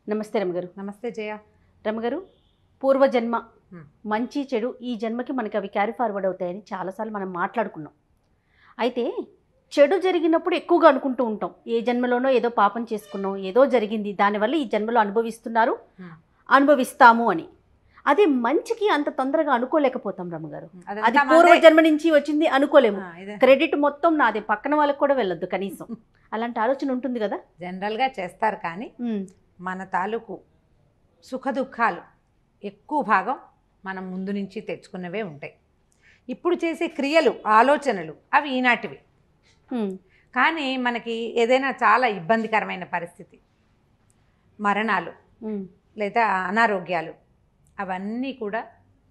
నమస్తే రమగారు. నమస్తే జయ. రమగారు, పూర్వజన్మ హ్మ్. మంచి చెడు ఈ జన్మకి మనకి అవి క్యారీ ఫార్వర్డ్ అవుతాయని చాలాసార్లు మనం మాట్లాడుకున్నాం. అయితే చెడు జరిగినప్పుడు ఎక్కువగా అనుకుంటూ ఉంటాం, ఏ జన్మలోనో ఏదో పాపం చేసుకున్నాం, ఏదో జరిగింది, దానివల్ల ఈ జన్మలో అనుభవిస్తున్నారు, అనుభవిస్తాము అని. అదే మంచికి అంత తొందరగా అనుకోలేకపోతాం రమగారు. అది పూర్వజన్మ నుంచి వచ్చింది అనుకోలేము. క్రెడిట్ మొత్తం నాదే, పక్కన వాళ్ళకి కూడా వెళ్ళొద్దు కనీసం. అలాంటి ఆలోచన ఉంటుంది కదా. జనరల్గా చేస్తారు, కానీ మన తాలూకు సుఖ దుఃఖాలు ఎక్కువ భాగం మనం ముందు నుంచి తెచ్చుకున్నవే ఉంటాయి. ఇప్పుడు చేసే క్రియలు, ఆలోచనలు అవి ఈనాటివి. కానీ మనకి ఏదైనా చాలా ఇబ్బందికరమైన పరిస్థితి, మరణాలు లేదా అనారోగ్యాలు, అవన్నీ కూడా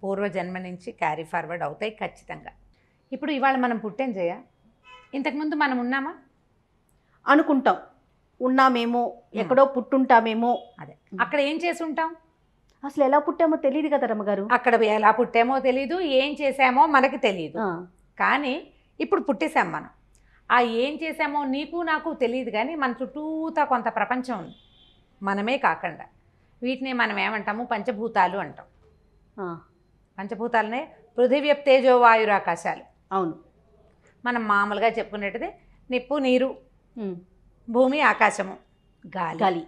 పూర్వజన్మ నుంచి క్యారీ ఫార్వర్డ్ అవుతాయి ఖచ్చితంగా. ఇప్పుడు ఇవాళ మనం పుట్టాం జయ, ఇంతకుముందు మనం ఉన్నామా? అనుకుంటాం, ఉన్నామేమో, ఎక్కడో పుట్టుంటామేమో. అదే, అక్కడ ఏం చేసి ఉంటాం? అసలు ఎలా పుట్టామో తెలియదు కదా రమ్మగారు. అక్కడ ఎలా పుట్టామో తెలీదు, ఏం చేసామో మనకి తెలియదు. కానీ ఇప్పుడు పుట్టేశాం మనం. ఆ ఏం చేసామో నీకు నాకు తెలియదు, కానీ మన చుట్టూతా కొంత ప్రపంచం ఉంది మనమే కాకుండా. వీటిని మనం ఏమంటాము? పంచభూతాలు అంటాం. పంచభూతాలనే పృథివ్య తేజో వాయురాకాశాలు. అవును, మనం మామూలుగా చెప్పుకునేటిది నిప్పు, నీరు, భూమి, ఆకాశము, గాలి.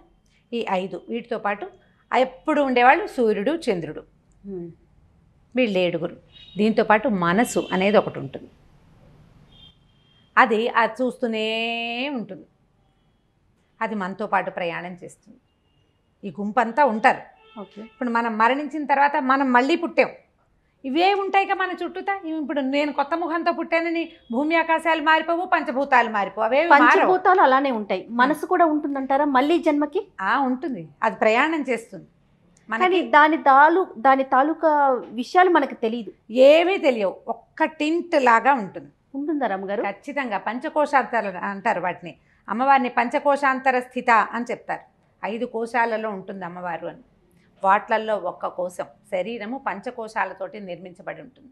ఈ 5 వీటితో పాటు ఎప్పుడు ఉండేవాళ్ళు సూర్యుడు, చంద్రుడు, వీళ్ళు 7. దీంతోపాటు మనసు అనేది ఒకటి ఉంటుంది. అది చూస్తూనే ఉంటుంది. అది మనతో పాటు ప్రయాణం చేస్తుంది. ఈ గుంపంతా ఉంటారు. ఇప్పుడు మనం మరణించిన తర్వాత మనం మళ్ళీ పుట్టాం, ఇవే ఉంటాయిగా మన చుట్టూతా. ఇప్పుడు నేను కొత్త ముఖంతో పుట్టానని భూమి ఆకాశాలు మారిపోవు, పంచభూతాలు మారిపోవు. అవే పంచభూతాలు అలానే ఉంటాయి. మనసు కూడా ఉంటుందంటారా మళ్ళీ జన్మకి? ఉంటుంది, అది ప్రయాణం చేస్తుంది. కానీ దాని తాలూకా విషయాలు మనకు తెలియదు, ఏమీ తెలియవు. ఒక్క టింట్ లాగా ఉంటుందా రమ్మగారు? ఖచ్చితంగా. పంచకోశాంతర అంటారు వాటిని. అమ్మవారిని పంచకోశాంతర స్థిత అని చెప్తారు. 5 కోశాలలో ఉంటుంది అమ్మవారు అని. వాట్లల్లో ఒక్క కోశం, శరీరము పంచకోశాలతోటి నిర్మించబడి ఉంటుంది.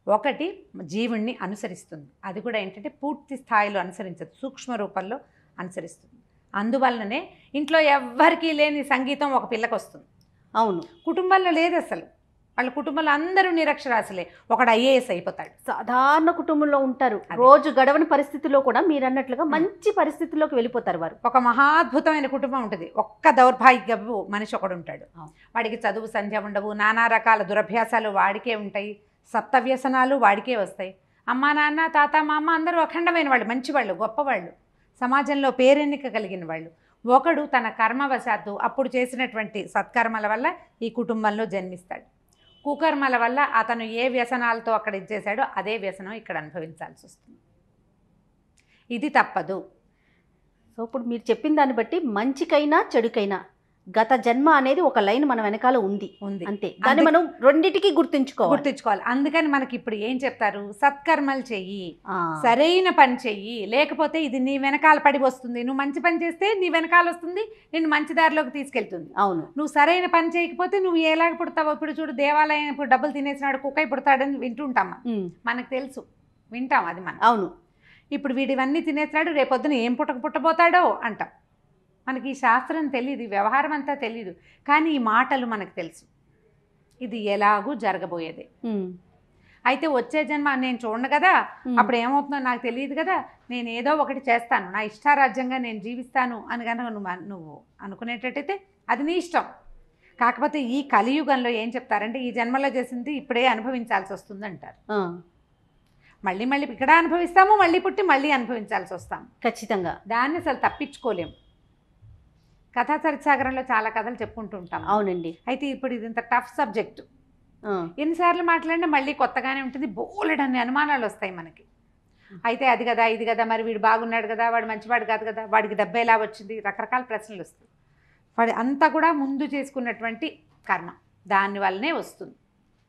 ఒకటి జీవుణ్ణి అనుసరిస్తుంది, అది కూడా ఏంటంటే పూర్తి స్థాయిలో అనుసరించదు, సూక్ష్మ రూపంలో అనుసరిస్తుంది. అందువల్లనే ఇంట్లో ఎవ్వరికీ లేని సంగీతం ఒక పిల్లకి వస్తుంది. అవును, కుటుంబంలో లేదు అసలు. వాళ్ళ కుటుంబంలో అందరూ నిరక్షరాస్యులే. ఒకడు IAS అయిపోతాడు. సాధారణ కుటుంబంలో ఉంటారు, రోజు గడవని పరిస్థితిలో కూడా మీరు అన్నట్లుగా మంచి పరిస్థితుల్లోకి వెళ్ళిపోతారు వారు. ఒక మహాద్భుతమైన కుటుంబం ఉంటుంది, ఒక్క దౌర్భాగ్యపు మనిషి ఒకడు ఉంటాడు. వాడికి చదువు సంధ్య ఉండవు, నానా రకాల దురభ్యాసాలు వాడికే ఉంటాయి, సప్తవ్యసనాలు వాడికే వస్తాయి. అమ్మా నాన్న తాత మామ అందరూ అఖండమైన వాళ్ళు, మంచివాళ్ళు, గొప్పవాళ్ళు, సమాజంలో పేరెన్నిక కలిగిన వాళ్ళు. ఒకడు తన కర్మవశాత్తు అప్పుడు చేసినటువంటి సత్కర్మల వల్ల ఈ కుటుంబంలో జన్మిస్తాడు. కుకర్మల వల్ల అతను ఏ వ్యసనాలతో అక్కడ ఇచ్చేశాడో అదే వ్యసనం ఇక్కడ అనుభవించాల్సి వస్తుంది. ఇది తప్పదు. సో ఇప్పుడు మీరు చెప్పిన దాన్ని బట్టి మంచికైనా చెడుకైనా గత జన్మ అనేది ఒక లైన్ మన వెనకాల ఉంది అంతే. దాన్ని మనం రెండిటికి గుర్తుంచుకోవాలి. అందుకని మనకి ఇప్పుడు ఏం చెప్తారు? సత్కర్మలు చెయ్యి, సరైన పని చెయ్యి, లేకపోతే ఇది నీ వెనకాల పడి వస్తుంది. నువ్వు మంచి పని చేస్తే నీ వెనకాల వస్తుంది, నిన్ను మంచి దారిలోకి తీసుకెళ్తుంది. అవును, నువ్వు సరైన పని చేయకపోతే నువ్వు ఎలాగ పుడతావో. ఇప్పుడు చూడు, దేవాలయం ఇప్పుడు డబ్బులు తినేసినాడు కుక్కై పుడతాడని వింటుంటామా? మనకు తెలుసు, వింటాం అది మనం. అవును, ఇప్పుడు వీడివన్నీ తినేసినాడు, రేపొద్దున ఏం పుట్టబోతాడో అంటాం. మనకి ఈ శాస్త్రం తెలియదు, వ్యవహారం అంతా తెలియదు, కానీ ఈ మాటలు మనకు తెలుసు. ఇది ఎలాగూ జరగబోయేది. అయితే వచ్చే జన్మ నేను చూడను కదా, అప్పుడు ఏమవుతుందో నాకు తెలియదు కదా, నేను ఏదో ఒకటి చేస్తాను, నా ఇష్టారాజ్యంగా నేను జీవిస్తాను అని కనుక నువ్వు అనుకునేటట్టయితే అది నీ ఇష్టం. కాకపోతే ఈ కలియుగంలో ఏం చెప్తారంటే, ఈ జన్మలో చేసింది ఇప్పుడే అనుభవించాల్సి వస్తుంది అంటారు. మళ్ళీ మళ్ళీ ఇక్కడ అనుభవిస్తాము, మళ్ళీ పుట్టి మళ్ళీ అనుభవించాల్సి వస్తాము ఖచ్చితంగా. దాన్ని అసలు తప్పించుకోలేము. కథా చరిత్సాగరంలో చాలా కథలు చెప్పుకుంటూ ఉంటాం. అవునండి. అయితే ఇప్పుడు ఇది ఇంత టఫ్ సబ్జెక్టు, ఎన్నిసార్లు మాట్లాడినా మళ్ళీ కొత్తగానే ఉంటుంది, బోలెడన్ని అనుమానాలు వస్తాయి మనకి. అయితే అది కదా ఇది కదా, మరి వీడు బాగున్నాడు కదా, వాడు మంచివాడు కాదు కదా, వాడికి డబ్బు ఎలా వచ్చింది, రకరకాల ప్రశ్నలు వస్తాయి. వాడి అంతా కూడా ముందు చేసుకున్నటువంటి కర్మ, దానివల్లనే వస్తుంది.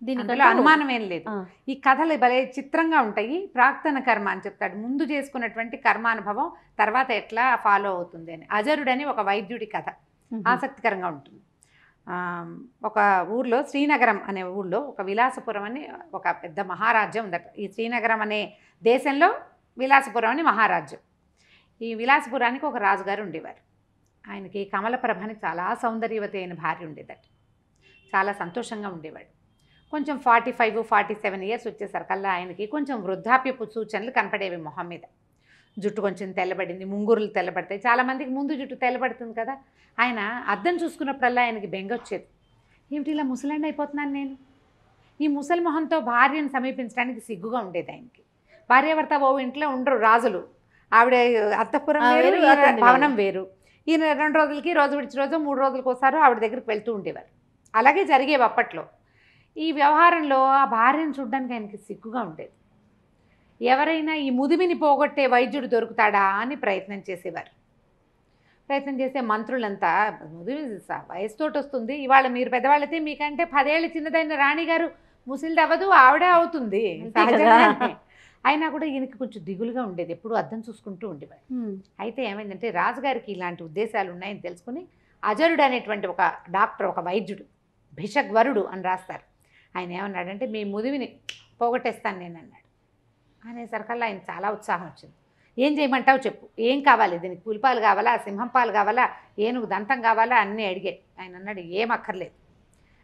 దీనివల్ల అనుమానం ఏం లేదు. ఈ కథలు భలే చిత్రంగా ఉంటాయి. ప్రాక్తన కర్మ అని చెప్తాడు, ముందు చేసుకున్నటువంటి కర్మానుభవం తర్వాత ఎట్లా ఫాలో అవుతుంది అని. అజరుడని ఒక వైద్యుడి కథ ఆసక్తికరంగా ఉంటుంది. ఒక ఊర్లో, శ్రీనగరం అనే ఊళ్ళో ఒక విలాసపురం అని ఒక పెద్ద మహారాజ్యం ఉందట. ఈ శ్రీనగరం అనే దేశంలో విలాసపురం అని మహారాజ్యం. ఈ విలాసపురానికి ఒక రాజుగారు ఉండేవారు. ఆయనకి కమలప్రభని చాలా సౌందర్యవతి అయిన భార్య ఉండేదట. చాలా సంతోషంగా ఉండేవాడు. కొంచెం 45-47 ఇయర్స్ వచ్చేసరికల్లా ఆయనకి కొంచెం వృద్ధాప్యపు సూచనలు కనపడేవి మొహం మీద. జుట్టు కొంచెం తెల్లబడింది, ముంగురులు తెల్లబడతాయి. చాలామందికి ముందు జుట్టు తెల్లబడుతుంది కదా. ఆయన అద్దం చూసుకున్నప్పుడల్లా ఆయనకి బెంగొచ్చేది. ఏమిటి ఇలా ముసలాండి అయిపోతున్నాను నేను? ఈ ముసలి మొహంతో భార్యను సమీపించడానికి సిగ్గుగా ఉండేది ఆయనకి. భార్యాభర్త ఓ ఇంట్లో ఉండరు రాజులు. ఆవిడ అంతఃపురం వేరు, ఈయన భవనం వేరు. ఈయన 2 రోజులకి, రోజు విడిచి రోజు 3 రోజులకు ఒకసారి ఆవిడ దగ్గరికి వెళ్తూ ఉండేవారు. అలాగే జరిగేవి అప్పట్లో. ఈ వ్యవహారంలో ఆ భార్యను చూడడానికి ఆయనకి సిగ్గుగా ఉండేది. ఎవరైనా ఈ ముదిమిని పోగొట్టే వైద్యుడు దొరుకుతాడా అని ప్రయత్నం చేసేవారు. ప్రయత్నం చేసే మంత్రులంతా ముదిమి వయసుతోటి వస్తుంది, ఇవాళ మీరు పెద్దవాళ్ళైతే మీకంటే 10 ఏళ్ళు చిన్నదైన రాణిగారు ముసిలిది అవ్వదు, ఆవిడే అవుతుంది సహజంగానే. అయినా కూడా ఈయనకి కొంచెం దిగులుగా ఉండేది, ఎప్పుడు అద్దం చూసుకుంటూ ఉండేవాడు. అయితే ఏమైందంటే రాజుగారికి ఇలాంటి ఉద్దేశాలు ఉన్నాయని తెలుసుకుని అజరుడు అనేటువంటి ఒక డాక్టర్, ఒక వైద్యుడు, భిషగ్వరుడు అని రాస్తారు, ఆయన ఏమన్నాడంటే మీ ముదిమిని పోగొట్టేస్తాను నేను అన్నాడు. అనేసరికల్లా ఆయన చాలా ఉత్సాహం వచ్చింది. ఏం చేయమంటావు చెప్పు, ఏం కావాలి, దీనికి పులిపాలు కావాలా, సింహం పాలు కావాలా, ఏనుగు దంతం కావాలా అన్నీ అడిగే. ఆయన అన్నాడు ఏం అక్కర్లేదు,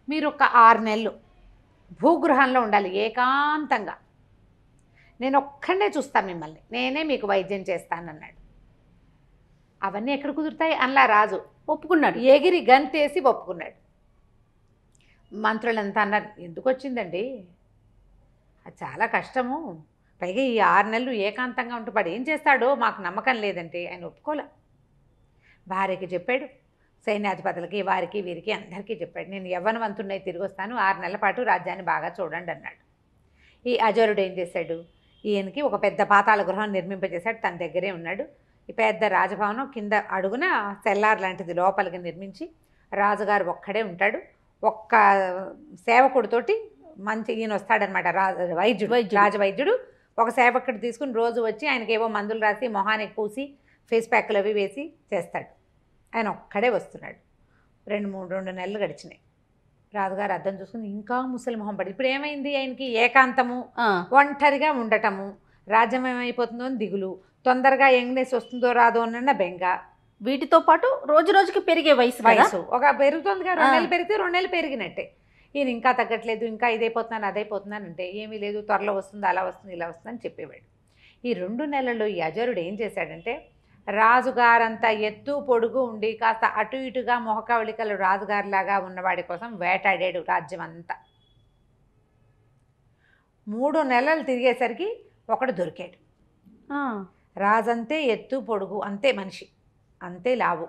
మీరు ఒక 6 నెలలు భూగృహంలో ఉండాలి ఏకాంతంగా, నేను ఒక్కడే చూస్తాను మిమ్మల్ని, నేనే మీకు వైద్యం చేస్తానన్నాడు. అవన్నీ ఎక్కడ కుదురుతాయి అలా రాజు ఒప్పుకున్నాడు, ఎగిరి గంతేసి ఒప్పుకున్నాడు. మంత్రులంతా అన్నారు ఎందుకు వచ్చిందండి, అది చాలా కష్టము, పైగా ఈ 6 నెలలు ఏకాంతంగా ఉంటూ వాడు ఏం చేస్తాడో మాకు నమ్మకం లేదంటే. ఆయన ఒప్పుకోలే. భార్యకి చెప్పాడు, సైన్యాధిపతులకి, వారికి వీరికి అందరికీ చెప్పాడు, నేను యవ్వనవంతున్నై తిరిగి వస్తాను, 6 నెలల పాటు రాజ్యాన్ని బాగా చూడండి అన్నాడు. ఈ అజరుడు ఏం చేశాడు, ఈయనకి ఒక పెద్ద పాతాళ గృహం నిర్మింపజేశాడు, తన దగ్గరే ఉన్నాడు. ఈ పెద్ద రాజభవనం కింద అడుగున సెల్లార్ లాంటిది లోపలికి నిర్మించి రాజుగారు ఒక్కడే ఉంటాడు. ఒక్క సేవకుడితోటి మంచి ఈయన వస్తాడనమాట, రాజవైద్యుడు ఒక సేవకుడు తీసుకుని రోజు వచ్చి ఆయనకి ఏవో మందులు రాసి మొహానికి పూసి ఫేస్ ప్యాక్లు అవి వేసి చేస్తాడు. ఆయన ఒక్కడే వస్తున్నాడు. 2 నెలలు గడిచినాయి. రాజుగారు అద్దం చూసుకుని ఇంకా ముసలి మొహం పడి, ఇప్పుడు ఏమైంది ఆయనకి, ఏకాంతము, ఒంటరిగా ఉండటము, రాజ్యం ఏమైపోతుందో అని దిగులు, తొందరగా యంగ్నెస్ వస్తుందో రాదో అన్న బెంగ, వీటితో పాటు రోజు రోజుకి పెరిగే వయసు ఒక పెరుగుతుంది కదా, 2 నెలలు పెరిగితే 2 నెలలు పెరిగినట్టే. ఈయన ఇంకా తగ్గట్లేదు, ఇంకా ఇదైపోతున్నాను అదైపోతున్నాను అంటే, ఏమీ లేదు త్వరలో వస్తుంది, అలా వస్తుంది, ఇలా వస్తుంది అని చెప్పేవాడు. ఈ 2 నెలల్లో ఈ అజరుడు ఏం చేశాడంటే, రాజుగారంతా ఎత్తు పొడుగు ఉండి కాస్త అటు ఇటుగా మొహకవళికలు రాజుగారిలాగా ఉన్నవాడి కోసం వేటాడాడు రాజ్యం అంతా. 3 నెలలు తిరిగేసరికి ఒకడు దొరికాడు. రాజంతే ఎత్తు పొడుగు, అంతే మనిషి, అంతే లావు,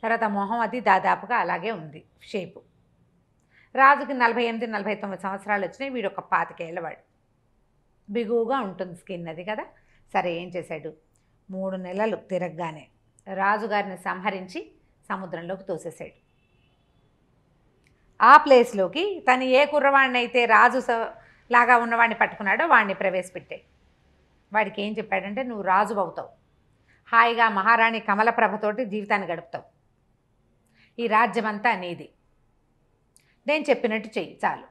తర్వాత మొహం అది దాదాపుగా అలాగే ఉంది షేపు. రాజుకి 48-49 సంవత్సరాలు వచ్చినాయి, వీడు ఒక 25 ఏళ్ళవాడు, బిగువుగా ఉంటుంది స్కిన్ అది కదా. సరే ఏం చేశాడు, 3 నెలలు తిరగగానే రాజుగారిని సంహరించి సముద్రంలోకి తోసేశాడు. ఆ ప్లేస్లోకి తను ఏ కుర్రవాడిని అయితే రాజు లాగా ఉన్నవాడిని పట్టుకున్నాడో వాడిని ప్రవేశపెట్టాడు. వాడికి ఏం చెప్పాడంటే, నువ్వు రాజు అవుతావు, హాయిగా మహారాణి కమలప్రభతోటి జీవితాన్ని గడుపుతావు, ఈ రాజ్యమంతా నీది, నేను చెప్పినట్టు చెయ్యి చాలు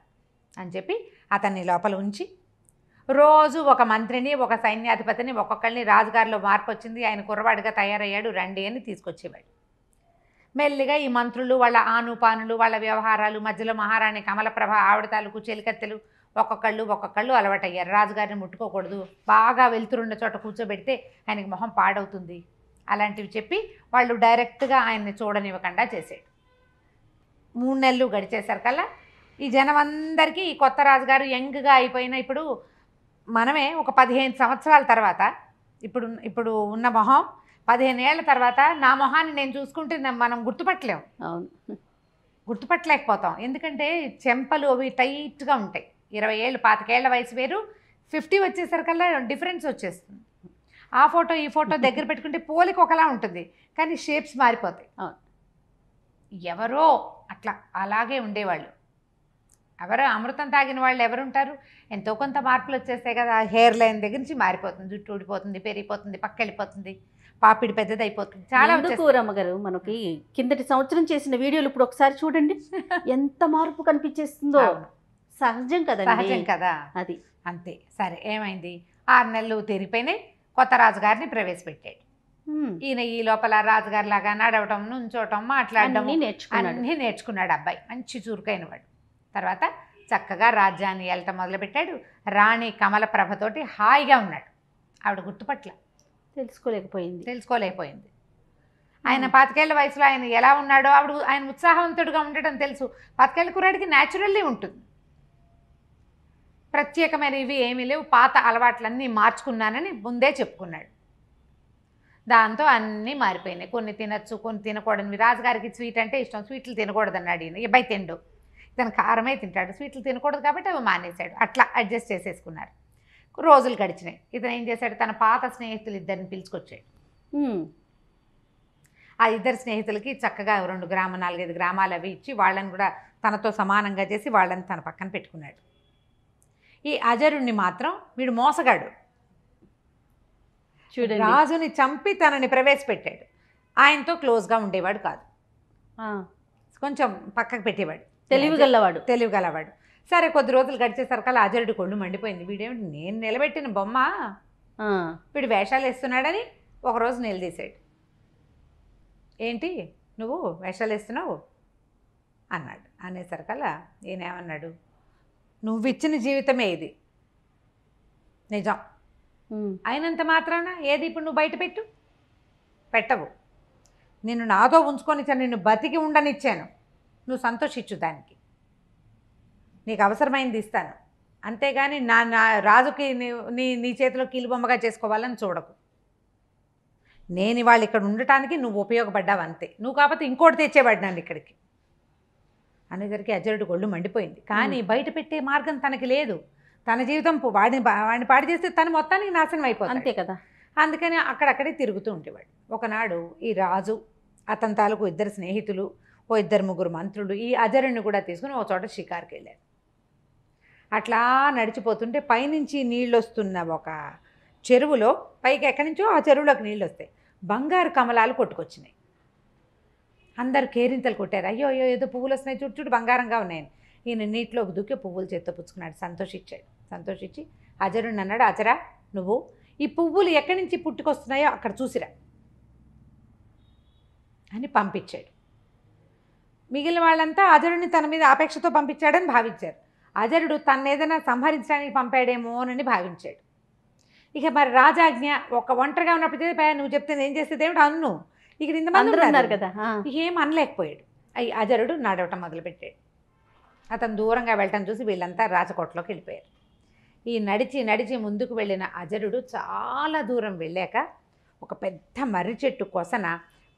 అని చెప్పి అతన్ని లోపల ఉంచి రోజు ఒక మంత్రిని, ఒక సైన్యాధిపతిని, ఒక్కొక్కరిని, రాజుగారిలో మార్పు వచ్చింది, ఆయన కుర్రవాడిగా తయారయ్యాడు రండి అని తీసుకొచ్చేవాడు. మెల్లిగా ఈ మంత్రులు వాళ్ళ ఆనుపానులు, వాళ్ళ వ్యవహారాలు, మధ్యలో మహారాణి కమలప్రభ ఆవిడ తాలూకు చెలికత్తెలు ఒక్కొక్కళ్ళు అలవాటయ్యారు. రాజుగారిని ముట్టుకోకూడదు, బాగా వెలుతురున్న చోట కూర్చోబెడితే ఆయనకి మొహం పాడవుతుంది, అలాంటివి చెప్పి వాళ్ళు డైరెక్ట్గా ఆయన్ని చూడనివ్వకుండా చేసాడు. 3 నెలలు గడిచేసరికల్లా ఈ జనం అందరికీ ఈ కొత్త రాజుగారు యంగ్గా అయిపోయిన, ఇప్పుడు మనమే ఒక 15 సంవత్సరాల తర్వాత, ఇప్పుడు ఉన్న మొహం 15 ఏళ్ల తర్వాత నా మొహాన్ని నేను చూసుకుంటే మనం గుర్తుపట్టలేము. గుర్తుపట్టలేకపోతాం, ఎందుకంటే చెంపలు అవి టైట్గా ఉంటాయి. 20 ఏళ్ళు 25 ఏళ్ల వయసు వేరు, 50 వచ్చేసరికల్లా డిఫరెన్స్ వచ్చేస్తుంది. ఆ ఫోటో ఈ ఫోటో దగ్గర పెట్టుకుంటే పోలిక ఒకలా ఉంటుంది, కానీ షేప్స్ మారిపోతాయి. ఎవరో అట్లా అలాగే ఉండేవాళ్ళు. ఎవరో అమృతం తాగిన వాళ్ళు ఎవరుంటారు, ఎంతో కొంత మార్పులు వచ్చేస్తాయి కదా. హెయిర్ లైన్ దగ్గర నుంచి మారిపోతుంది, జుట్టు ఊడిపోతుంది, పెరిగిపోతుంది, పక్కెళ్ళిపోతుంది, పాపిడి పెద్దదైపోతుంది, చాలా. రమ్మగారు మనకి కిందటి సంవత్సరం చేసిన వీడియోలు ఇప్పుడు ఒకసారి చూడండి, ఎంత మార్పు కనిపించేస్తుందో. సహజం కదా, సహజం కదా అది. అంతే. సరే ఏమైంది, 6 నెలలు తిరిగిపోయినాయి, కొత్త రాజుగారిని ప్రవేశపెట్టాడు. ఈయన ఈ లోపల రాజుగారి లాగా నడవటం, నుంచోటం, మాట్లాడడం అన్నీ నేర్చుకున్నాడు అబ్బాయి. మంచి చురుకైన వాడు. తర్వాత చక్కగా రాజ్యాన్ని వెళ్ళటం మొదలుపెట్టాడు. రాణి కమలప్రభతోటి హాయిగా ఉన్నాడు. ఆవిడ గుర్తుపట్ల తెలుసుకోలేకపోయింది. ఆయన 25 ఏళ్ల వయసులో ఆయన ఎలా ఉన్నాడో ఆయన ఉత్సాహవంతుడిగా ఉండటం తెలుసు. 25 ఏళ్ల కుర్రాడికి న్యాచురల్లీ ఉంటుంది. ప్రత్యేకమైనవి ఏమీ లేవు, పాత అలవాట్లన్నీ మార్చుకున్నానని ముందే చెప్పుకున్నాడు. దాంతో అన్నీ మారిపోయినాయి. కొన్ని తినచ్చు, కొన్ని తినకూడనివి. రాజుగారికి స్వీట్ అంటే ఇష్టం, స్వీట్లు తినకూడదన్నాడు ఈయన. అబ్బాయి తిండు, ఇతను కారమే తింటాడు, స్వీట్లు తినకూడదు కాబట్టి అవి మానేశాడు. అట్లా అడ్జస్ట్ చేసేసుకున్నారు. రోజులు గడిచినాయి. ఇతను ఏం చేశాడు, తన పాత స్నేహితులు ఇద్దరిని పిలుచుకొచ్చాడు. ఆ ఇద్దరు స్నేహితులకి చక్కగా 2 గ్రాము 4-5 గ్రామాలు అవి ఇచ్చి వాళ్ళని కూడా తనతో సమానంగా చేసి వాళ్ళని తన పక్కన పెట్టుకున్నాడు. ఈ అజరుణ్ణి మాత్రం వీడు మోసగాడు, రాజుని చంపి తనని ప్రవేశపెట్టాడు. ఆయనతో క్లోజ్గా ఉండేవాడు కాదు, కొంచెం పక్కకు పెట్టేవాడు. తెలివిగలవాడు. సరే కొద్ది రోజులు గడిచేసరికల్లా అజరుడి కొళ్ళు మండిపోయింది. వీడేమిటి, నేను నిలబెట్టిన బొమ్మ, వీడు వేషాలు వేస్తున్నాడని ఒకరోజు నిలదీశాడు. ఏంటి నువ్వు వేషాలు వేస్తున్నావు అన్నాడు. అనేసరికల్లా ఈయనేమన్నాడు, నువ్వు ఇచ్చిన జీవితమే ఇది, నిజం. అయినంత మాత్రాన ఏది ఇప్పుడు నువ్వు బయట పెట్టవు. నిన్ను నాతో ఉంచుకొని నిన్ను బతికి ఉండనిచ్చాను, నువ్వు సంతోషించు, దానికి నీకు అవసరమైంది ఇస్తాను, అంతేగాని నా రాజుకి నీ చేతిలో కీలుబొమ్మగా చేసుకోవాలని చూడకు. నేను ఇవాళ ఇక్కడ ఉండటానికి నువ్వు ఉపయోగపడ్డావు అంతే, నువ్వు కాకపోతే ఇంకోటి తెచ్చేవాడు నన్ను ఇక్కడికి అనేసరికి అజరుడు ఒళ్ళు మండిపోయింది. కానీ బయట పెట్టే మార్గం తనకి లేదు. తన జీవితం వాడిని పాడు చేస్తే తను మొత్తానికి నాశనం అయిపోతుంది, అంతే కదా. అందుకని అక్కడక్కడే తిరుగుతూ ఉండేవాడు. ఒకనాడు ఈ రాజు, అతని తాలూకు 2 స్నేహితులు, 2-3 మంత్రులు ఈ అజరుణ్ణి కూడా తీసుకుని ఒక చోట షికారుకి వెళ్ళారు. అట్లా నడిచిపోతుంటే పైనుంచి నీళ్ళు వస్తున్న ఒక చెరువులో, పైకి ఎక్కడి నుంచో ఆ చెరువులోకి నీళ్ళు వస్తాయి, బంగారు కమలాలు కొట్టుకొచ్చినాయి. అందరు కేరింతలు కొట్టారు. అయ్యో అయ్యో ఏదో పువ్వులు వస్తున్నాయి, చుట్టూ బంగారంగా ఉన్నాయని. ఈయన నీటిలోకి దూకి పువ్వులు చేత్తో పుచ్చుకున్నాడు. సంతోషించి అజరుణ్ణి అన్నాడు, అజరా నువ్వు ఈ పువ్వులు ఎక్కడి నుంచి పుట్టుకొస్తున్నాయో అక్కడ చూసిరా అని పంపించాడు. మిగిలిన వాళ్ళంతా అజరుడిని తన మీద ఆపేక్షతో పంపించాడని భావించారు. అజరుడు తను ఏదైనా సంహరించడానికి పంపాడేమోనని భావించాడు. ఇక మరి రాజాజ్ఞ, ఒక ఒంటరిగా ఉన్నప్పుడు నువ్వు చెప్తే ఏం చేస్తే దేవుడు అన్ను, ఇక్కడ ఇంతమంది ఉన్నారు కదా, ఏం అనలేకపోయాడు. అజరుడు నడవటం మొదలుపెట్టాడు. అతను దూరంగా వెళ్ళటం చూసి వీళ్ళంతా రాజకోటలోకి వెళ్ళిపోయారు. ఈ నడిచి ముందుకు వెళ్ళిన అజరుడు చాలా దూరం వెళ్ళాక ఒక పెద్ద మర్రి చెట్టు కొసన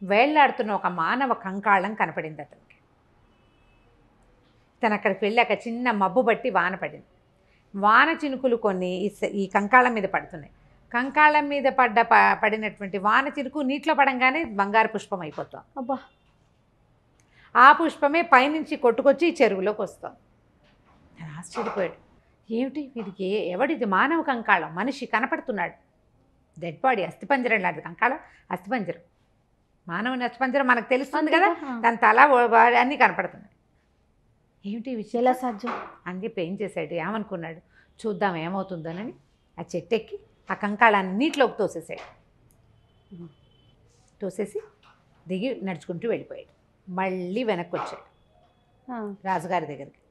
వేళ్లాడుతున్న ఒక మానవ కంకాళం కనపడింది అతనికి. తను అక్కడికి వెళ్ళాక చిన్న మబ్బు బట్టి వాన పడింది. వాన చినుకులు కొన్ని ఈ కంకాళం మీద పడుతున్నాయి. కంకాళం మీద పడినటువంటి వాన చినుకు నీటిలో పడంగానే బంగారు పుష్పం అయిపోతాం. అబ్బా, ఆ పుష్పమే పైనుంచి కొట్టుకొచ్చి ఈ చెరువులోకి వస్తాం. నేను ఆశ్చర్యపోయాడు. ఏమిటి వీడికి, ఎవడిది మానవ కంకాళం, మనిషి కనపడుతున్నాడు, డెడ్ బాడీ, అస్థిపంజరం లాంటిది. కంకాళం అస్థిపంజరం, మానవుని అస్థిపంజరం మనకు తెలుస్తుంది కదా, దాని తల అన్నీ కనపడుతున్నాయి. ఏమిటి విషయం, ఎలా సాధ్యం అని చెప్పి ఏం చేశాడు, ఏమనుకున్నాడు, చూద్దాం ఏమవుతుందోనని ఆ చెట్టెక్కి ఆ కంకాళాన్ని నీటిలోకి తోసేసి దిగి నడుచుకుంటూ వెళ్ళిపోయాడు. మళ్ళీ వెనక్కి వచ్చాడు రాజుగారి దగ్గరికి.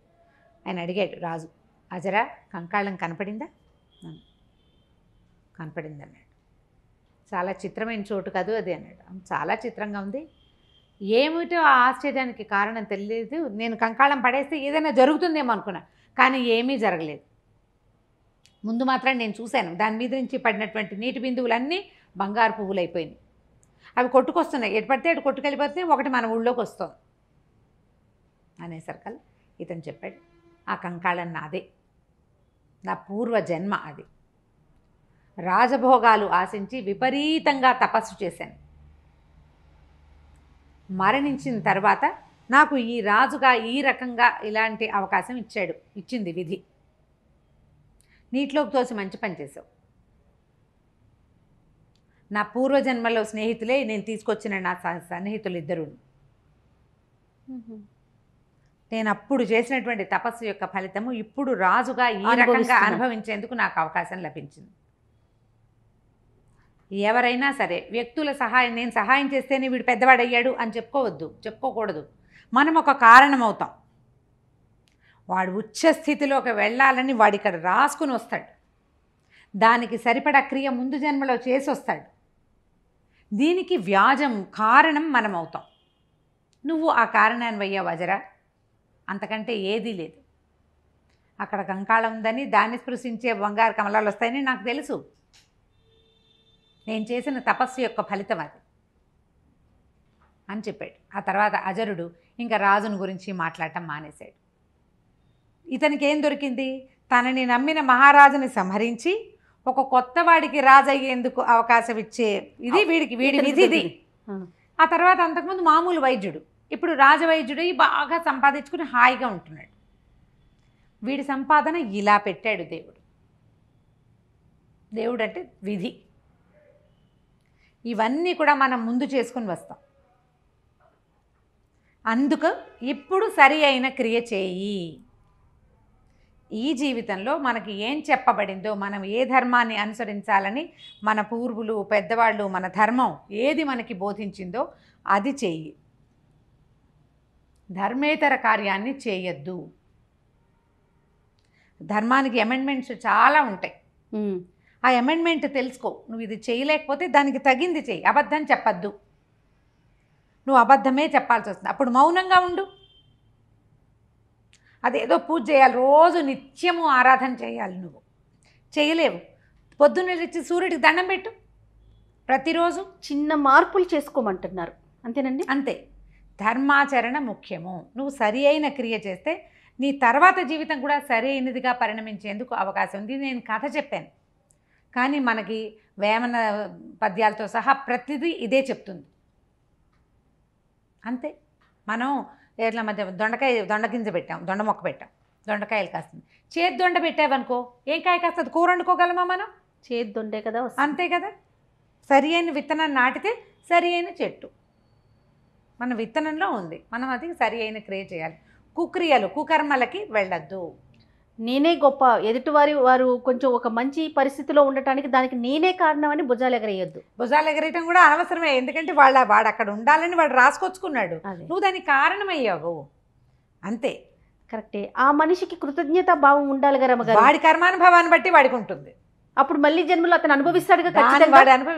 ఆయన అడిగాడు, రాజు అజరా కంకాళం కనపడిందా? కనపడింది అన్నాడు. చాలా చిత్రమైన చోటు కాదు అది అన్నాడు. చాలా చిత్రంగా ఉంది, ఏమిటో ఆ ఆశ్చర్యానికి కారణం తెలియదు. నేను కంకాళం పడేస్తే ఏదైనా జరుగుతుందేమో అనుకున్నా, కానీ ఏమీ జరగలేదు. ముందు మాత్రం నేను చూశాను, దాని మీద నుంచి పడినటువంటి నీటి బిందువులన్నీ బంగారు పువ్వులు అయిపోయినాయి. అవి కొట్టుకొస్తున్నాయి, ఎటు పడితే అటు కొట్టుకెళ్ళిపోతున్నాయి, ఒకటి మన ఊళ్ళోకి వస్తుంది అనేసరికల్ ఇతను చెప్పాడు, ఆ కంకాళం నాదే, నా పూర్వ జన్మ అది. రాజభోగాలు ఆశించి విపరీతంగా తపస్సు చేశాను. మరణించిన తర్వాత నాకు ఈ రాజుగా ఈ రకంగా ఇలాంటి అవకాశం ఇచ్చింది విధి. నీటిలోకి తోసి మంచి పని చేసావు. నా పూర్వజన్మలో స్నేహితులే నేను తీసుకొచ్చిన నా సన్నిహితులు 2. నేను అప్పుడు చేసినటువంటి తపస్సు యొక్క ఫలితము ఇప్పుడు రాజుగా ఈ రకంగా అనుభవించేందుకు నాకు అవకాశం లభించింది. ఎవరైనా సరే వ్యక్తుల సహాయం, నేను సహాయం చేస్తేనే వీడు పెద్దవాడయ్యాడు అని చెప్పుకోకూడదు. మనం ఒక కారణం అవుతాం. వాడు ఉచ్చ స్థితిలోకి వెళ్ళాలని వాడు ఇక్కడ రాసుకుని వస్తాడు. దానికి సరిపడా క్రియ ముందు జన్మలో చేసి వస్తాడు. దీనికి వ్యాజం కారణం మనం అవుతాం. నువ్వు ఆ కారణాన్ని అయ్యావు అజరా, అంతకంటే ఏదీ లేదు. అక్కడ కంకాళం ఉందని, దాన్ని స్పృశించే బంగారు కమలాలు వస్తాయని నాకు తెలుసు. నేను చేసిన తపస్సు యొక్క ఫలితం అది అని చెప్పాడు. ఆ తర్వాత అజరుడు ఇంకా రాజుని గురించి మాట్లాడటం మానేశాడు. ఇతనికి ఏం దొరికింది? తనని నమ్మిన మహారాజుని సంహరించి ఒక కొత్త వాడికి రాజు అయ్యేందుకు అవకాశం ఇచ్చే ఇది వీడి విధిది. ఆ తర్వాత అంతకుముందు మామూలు వైద్యుడు, ఇప్పుడు రాజవైద్యుడై బాగా సంపాదించుకుని హాయిగా ఉంటున్నాడు. వీడి సంపాదన ఇలా పెట్టాడు దేవుడు. దేవుడు అంటే విధి. ఇవన్నీ కూడా మనం ముందు చేసుకుని వస్తాం. అందుకు ఇప్పుడు సరి అయిన క్రియ చేయి. ఈ జీవితంలో మనకి ఏం చెప్పబడిందో, మనం ఏ ధర్మాన్ని అనుసరించాలని మన పూర్వులు పెద్దవాళ్ళు, మన ధర్మం ఏది మనకి బోధించిందో అది చెయ్యి. ధర్మేతర కార్యాన్ని చేయొద్దు. ధర్మానికి అమెండ్మెంట్స్ చాలా ఉంటాయి. ఆ అమెండ్మెంట్ తెలుసుకో. నువ్వు ఇది చేయలేకపోతే దానికి తగింది చెయ్యి. అబద్ధం చెప్పద్దు. నువ్వు అబద్ధమే చెప్పాల్సి వస్తుంది. అప్పుడు మౌనంగా ఉండు. అదేదో పూజ చేయాలి, రోజు నిత్యము ఆరాధన చేయాలి. నువ్వు చేయలేవు. పొద్దున్న లేచి సూర్యుడికి దండం పెట్టు. ప్రతిరోజు చిన్న మార్పులు చేసుకోమంటున్నారు, అంతేనండి? అంతే. ధర్మాచరణ ముఖ్యము. నువ్వు సరి అయిన క్రియ చేస్తే నీ తర్వాత జీవితం కూడా సరి అయినదిగా పరిణమించేందుకు అవకాశం ఉంది. నేను కథ చెప్పాను, కానీ మనకి వేమన పద్యాలతో సహా ప్రతిదీ ఇదే చెప్తుంది. అంతే. మనం ఎట్లా మధ్య దొండగింజ పెట్టాం, దొండ మొక్క పెట్టాం, దొండకాయలు కాస్తుంది. చేతి దొండ పెట్టావనుకో ఏం కాయ కాస్తుంది? కూర వండుకోగలమా మనం? చేతి దొండే కదా. అంతే కదా. సరి అయిన విత్తనాన్ని నాటితే సరి అయిన చెట్టు మన విత్తనంలో ఉంది. మనం అది సరి అయిన క్రియ చేయాలి. కుక్రియలు కుకర్మలకి వెళ్ళొద్దు. నేనే గొప్ప, వారు కొంచెం ఒక మంచి పరిస్థితిలో ఉండటానికి దానికి నేనే కారణం అని భుజాలు ఎగరేయొద్దు. భుజాలు ఎగరేయటం కూడా అనవసరమే. ఎందుకంటే వాడు అక్కడ ఉండాలని వాడు రాసుకొచ్చుకున్నాడు. నువ్వు దానికి కారణమయ్యావు. అంతే. కరెక్టే. ఆ మనిషికి కృతజ్ఞత భావం ఉండాలి కదా రమ్మగారు. వాడి కర్మానుభవాన్ని బట్టి వాడికి ఉంటుంది. అప్పుడు మళ్ళీ జన్మలో అతను అనుభవిస్తాడుగా.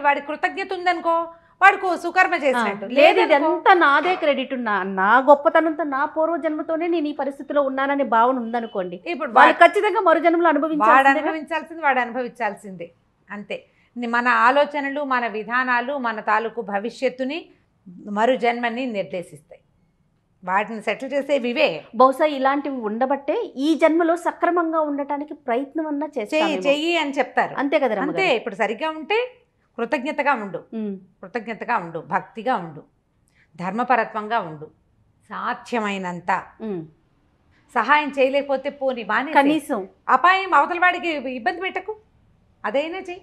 వాడి కృతజ్ఞత ఉందనుకో, వాడికి సుకర్మ చేసినట్టు. లేదు, ఇదంతా నాదే క్రెడిట్, నా గొప్పతనంతో నా పూర్వ జన్మతోనే నేను ఈ పరిస్థితిలో ఉన్నాననే భావన ఉందనుకోండి, ఇప్పుడు వాళ్ళు ఖచ్చితంగా మరు జన్మలో వాడు అనుభవించాల్సిందే. అంతే. మన ఆలోచనలు, మన విధానాలు మన తాలూకు భవిష్యత్తుని, మరు జన్మని నిర్దేశిస్తాయి. వాటిని సెటిల్ చేసేవి ఇవే. బహుశా ఇలాంటివి ఉండబట్టే ఈ జన్మలో సక్రమంగా ఉండటానికి ప్రయత్నం అన్నా చెయ్యి అని చెప్తారు. అంతే కదా. అంతే. ఇప్పుడు సరిగ్గా ఉంటే కృతజ్ఞతగా ఉండు, భక్తిగా ఉండు, ధర్మపరత్వంగా ఉండు. సాధ్యమైనంత సహాయం చేయలేకపోతే పోని బాని, కనీసం అపాయం అవతల వాడికి ఇబ్బంది పెట్టకు. అదైనా చెయ్యి,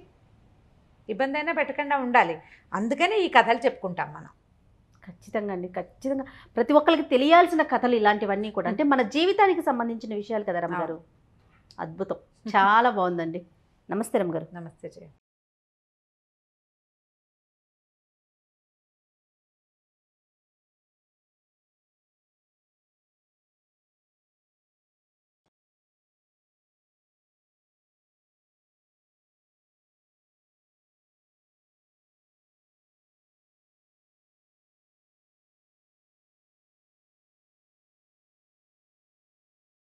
ఇబ్బంది అయినా పెట్టకుండా ఉండాలి. అందుకని ఈ కథలు చెప్పుకుంటాం మనం. ఖచ్చితంగా అండి, ఖచ్చితంగా ప్రతి ఒక్కరికి తెలియాల్సిన కథలు ఇలాంటివన్నీ కూడా. అంటే మన జీవితానికి సంబంధించిన విషయాలు కదా రమ్మగారు. అద్భుతం, చాలా బాగుందండి. నమస్తే రమ్మగారు. నమస్తే జయ.